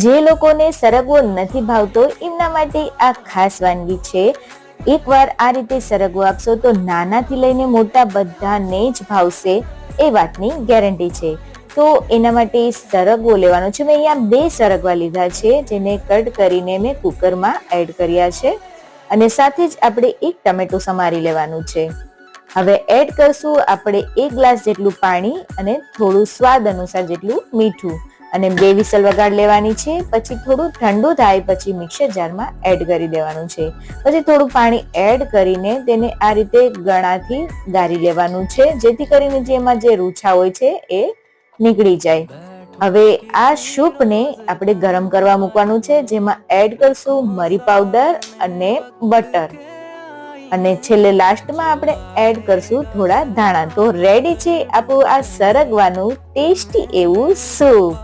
જે લોકોને સરગવો નથી ભાવતો એમના માટે આ ખાસ વાનગી છે. એકવાર આ રીતે સરગવો આપશો તો નાનાથી લઈને મોટા બધાને જ ભાવશે, એ વાતની ગેરંટી છે. તો એના માટે સરગવો લેવાનો છે. મેં અહીંયા 2 સરગવા લીધા છે, જેને કટ કરીને મેં કુકરમાં એડ કર્યા છે, અને સાથે જ આપણે 1 ટમેટું સમારી લેવાનું છે. હવે એડ કરશું આપણે 1 ગ્લાસ જેટલું પાણી અને થોડું સ્વાદ અનુસાર જેટલું મીઠું, અને 2 વિસલ વગાડ લેવાની છે. પછી થોડું ઠંડુ થાય પછી મિક્સર જારમાં એડ કરી દેવાનું છે. પછી થોડું પાણી એડ કરીને તેને આ રીતે ગળાથી ગાળી લેવાનું છે, જેથી કરીને જેમાં જે રૂછા હોય છે એ નીકળી જાય. હવે આ સૂપને આપણે ગરમ કરવા મૂકવાનું છે, જેમાં એડ કરશું મરી પાવડર અને બટર, અને છેલ્લે લાસ્ટમાં આપણે એડ કરશું થોડા ધાણા. તો રેડી છે આપણું આ સરગવાનું ટેસ્ટી એવું સૂપ.